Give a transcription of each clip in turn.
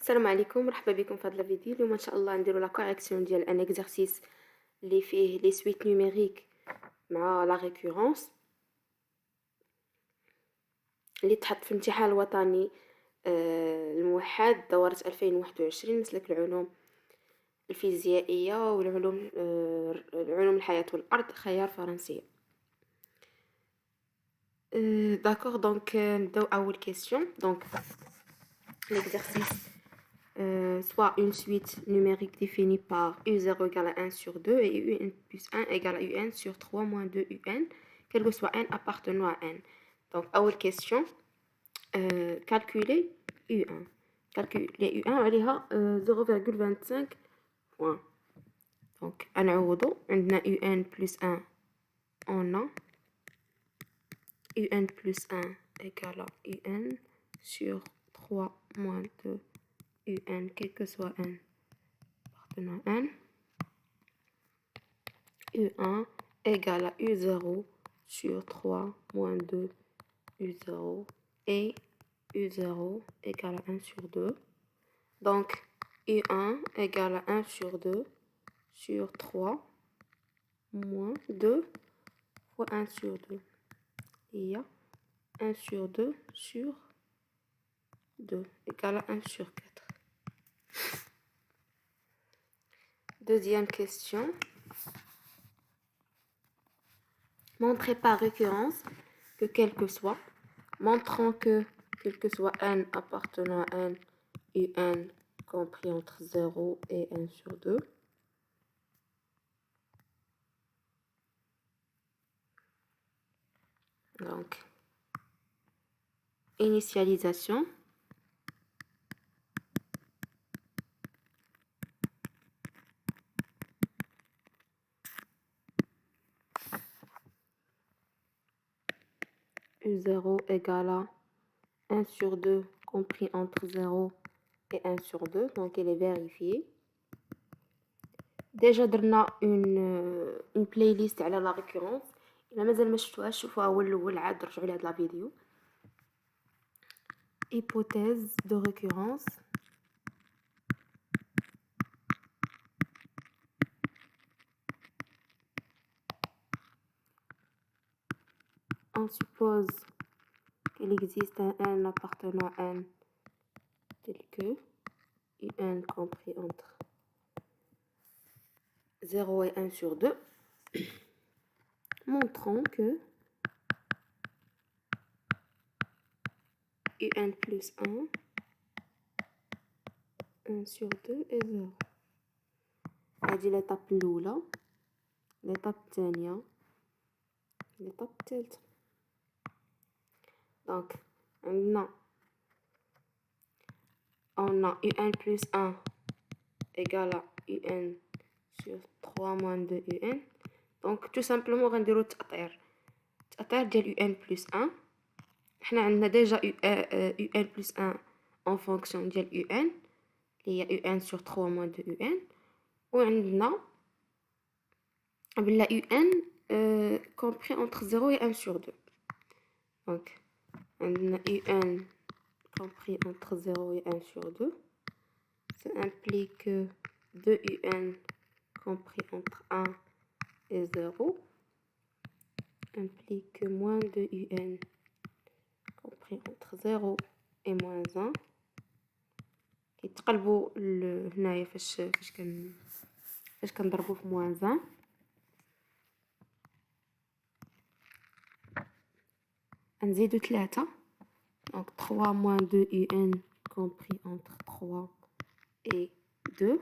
السلام عليكم، مرحبا بكم في هذا الفيديو. اليوم ان شاء الله نديرو لا كوريكسيون ديال ان اكزرسيس اللي فيه لي سويت نيميريك مع لا ريكورونس اللي تحط في الامتحان الوطني الموحد دورة 2021 مسلك العلوم الفيزيائية والعلوم علوم الحياة والأرض خيار فرنسية. داكوغ دونك نبداو أول كيسيون. دونك l'exercice soit une suite numérique définie par U0 égale à 1 sur 2 et UN plus 1 égale à UN sur 3 moins 2 UN, quel que soit n appartenant à n. Donc, première question, calculer U1. Calculer U1, عليها 0,25 points. Donc, نعوضو عندنا UN plus 1, on a UN plus 1 égale à UN sur 3 moins 2 UN, quel que soit n appartenant à n. U1 égale à U0 sur 3 moins 2 U0 et U0 égale à 1 sur 2. Donc, U1 égale à 1 sur 2 sur 3 moins 2 fois 1 sur 2. Il y a 1 sur 2 sur 2 égale à 1 sur 4. Deuxième question. Montrez par récurrence que montrant que quel que soit n appartenant à n, un compris entre 0 et 1 sur 2, donc initialisation, U0 égale à 1 sur 2 compris entre 0 et 1 sur 2, donc elle est vérifiée. Déjà درنا une playlist على la récurrence. إلا مازال ما شفتوهاش شوفوها هو الأول عاد رجعوا لهاد لا فيديو. Hypothèse de récurrence. On suppose qu'il existe un n appartenant à n tel que un compris entre 0 et 1 sur 2, montrant que un plus 1, 1 sur 2 est 0. هذه l'étape الأولى. l'étape الثانية l'étape الثالثة. Donc on a un plus 1 égale à un sur 3 moins 2 un. Donc tout simplement غنديرو التأطير ديال un plus 1. حنا عندنا déjà un plus 1 en fonction ديال un اللي هي un sur 3 moins 2 un. وعندنا بلا un compris entre 0 et 1 sur 2. Donc عندنا un compris entre 0 et 1 sur 2. Ça implique que 2 un compris entre 1 et 0 implique que moins 2 un compris entre 0 et moins 1 كيتقلبوا هنايا فاش كنضربوا في moins 1. نزيدو 3. Donc 3 moins 2 un compris entre 3 et 2.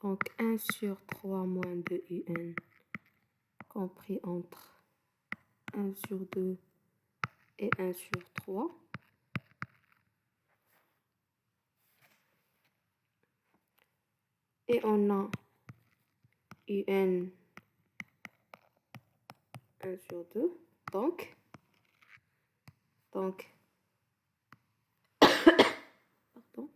Donc 1 sur 3 moins 2 un compris entre 1 sur 2 et 1 sur 3. Et on a un 1 sur 2. Donc pardon,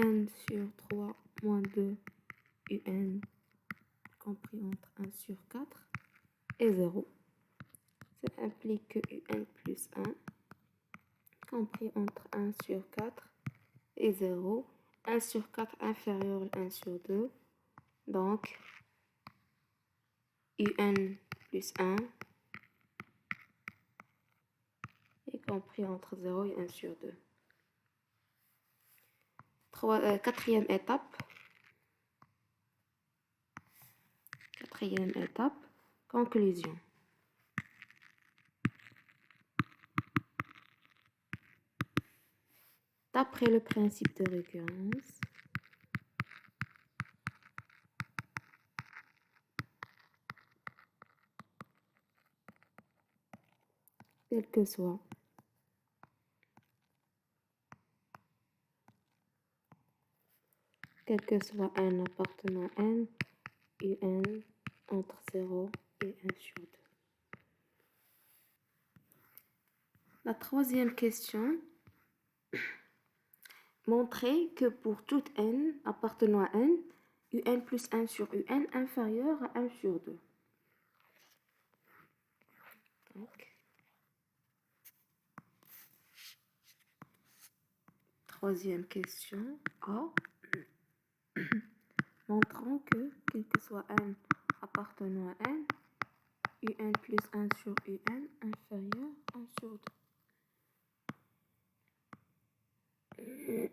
un sur 3 moins 2 un compris entre 1 sur 4 est 0. Ça implique que un plus 1, compris entre 1 sur 4 et 0. 1 sur 4 inférieur à 1 sur 2. Donc, un plus 1 est compris entre 0 et 1 sur 2. Quatrième étape. Conclusion. D'après le principe de récurrence, quel que soit un appartenant n, un entre 0 et 1 sur 2. La troisième question, montrer que pour tout n appartenant à n, un plus 1 sur un inférieur à 1 sur 2. Donc, troisième question A. Montrons que, quel que soit n appartenant à n, un plus 1 sur un inférieur à 1 sur 2.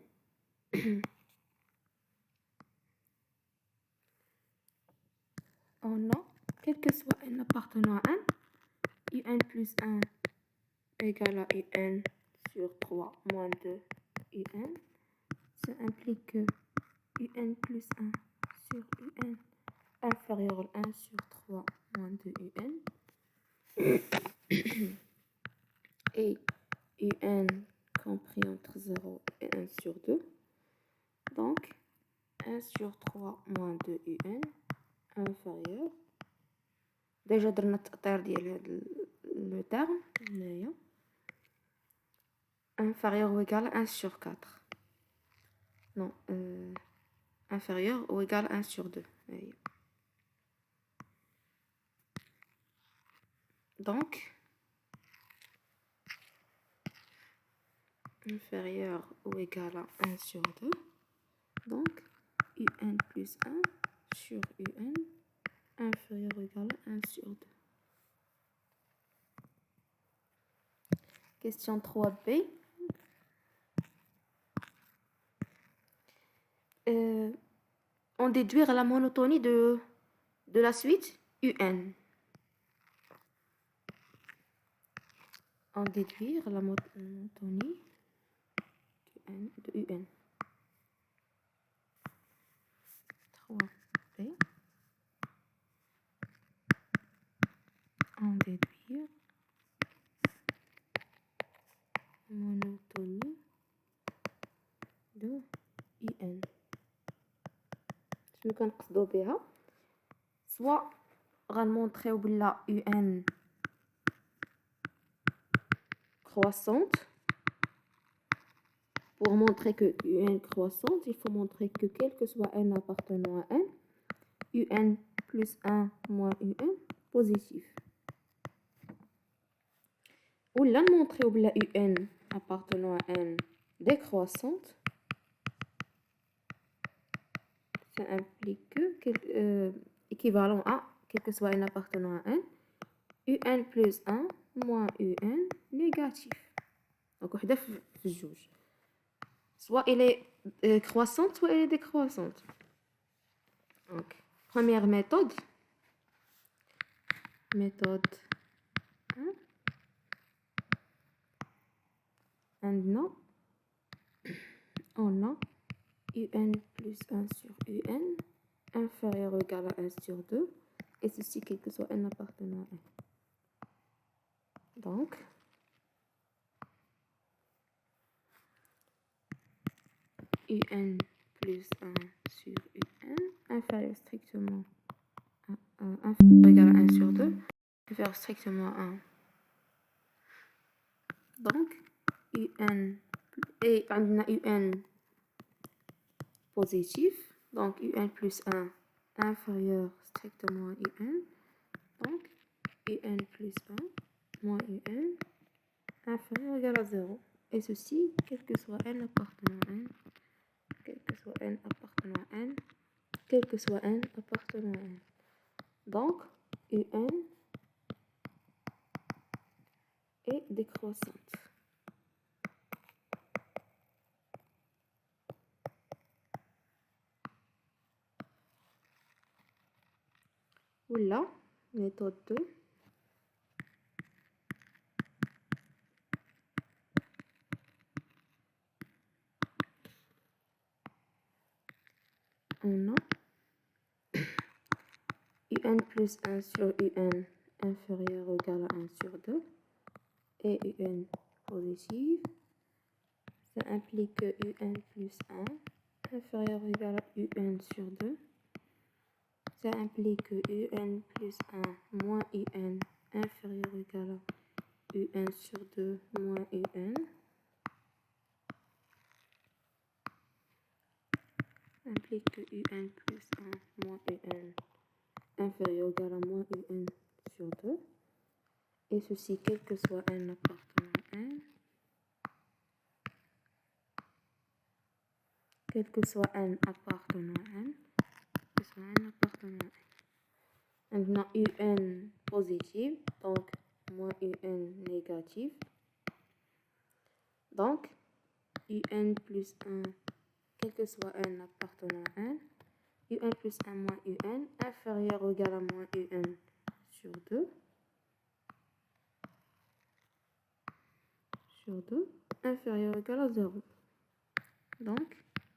On a, quel que soit n appartenant à n, un plus 1 égale à un sur 3 moins 2 un. Ça implique que un plus 1 sur un inférieur à 1 sur 3 moins 2 un. Et un compris entre 0 et 1 sur 2. Donc, 1 sur 3 moins 2 un inférieur. Déjà, درنا التأطير ديال هذا le terme. Inférieur ou égal à 1 sur 4. Non, inférieur ou égal à 1 sur 2. Donc, inférieur ou égal à 1 sur 2. Donc, un plus 1 sur un inférieur ou égal à 1 sur 2. Question 3b. On déduire la monotonie de la suite un. On déduire la monotonie de un. 3b. On déduire monotonie de un. شنو كنقصدو بها؟ soit غنمونطريو بلا un croissante. Pour montrer que un croissante, il faut montrer que quel que soit n appartenant à n, un plus 1 moins un positif. Ou là, montrer بلا un appartenant à n décroissante. Ça implique que équivalent à quel que soit n appartenant à n, un plus 1 moins un négatif. Donc, وحدة في الجوج. Soit elle est croissante, soit elle est décroissante. Donc, première méthode. Méthode 1. Maintenant, on a un plus 1 sur un inférieur ou égal à 1 sur 2. Et ceci, quel que soit n appartenant à n. Donc, un plus 1 sur un inférieur strictement à 1, inférieur ou égal à 1 sur 2, inférieur strictement à 1. Donc, un et on a un positif, donc un plus 1 inférieur strictement à un. Donc, un plus 1 moins un inférieur ou égal à 0. Et ceci, quel que soit n appartenant à n, quel que soit n appartenant à n, quel que soit n appartenant à n. Donc, un est décroissante. Oula, méthode 2. On a un plus 1 sur un inférieur ou égal à 1 sur 2 et un positive. Ça implique que un plus 1 inférieur ou égal à un sur 2. Ça implique que un plus 1 moins un inférieur ou égal à un sur 2 moins un. Implique que un plus 1 moins un inférieur ou égal à moins un sur 2. Et ceci, quel que soit n appartenant à n. Quel que soit n appartenant à n. Quel que soit n appartenant à n. Maintenant, un positif, donc moins un négatif. Donc, un plus 1, quel que soit n appartenant à n. Un plus 1 moins un inférieur ou égal à moins un sur 2. Sur 2, inférieur ou égal à 0. Donc,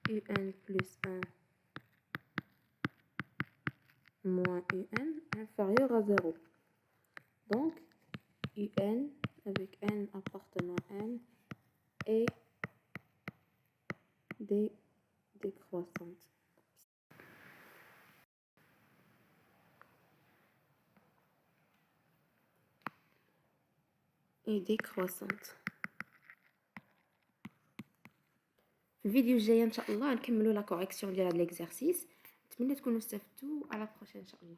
un plus 1 moins un inférieur à 0. Donc, un avec n appartenant à n est décroissante. Et décroissante. في الفيديو الجاي ان شاء الله نكملوا لا كوريكسيون ديال هذا الاكزرسيس. نتمنى تكونوا استفدتوا. على البروشين ان شاء الله.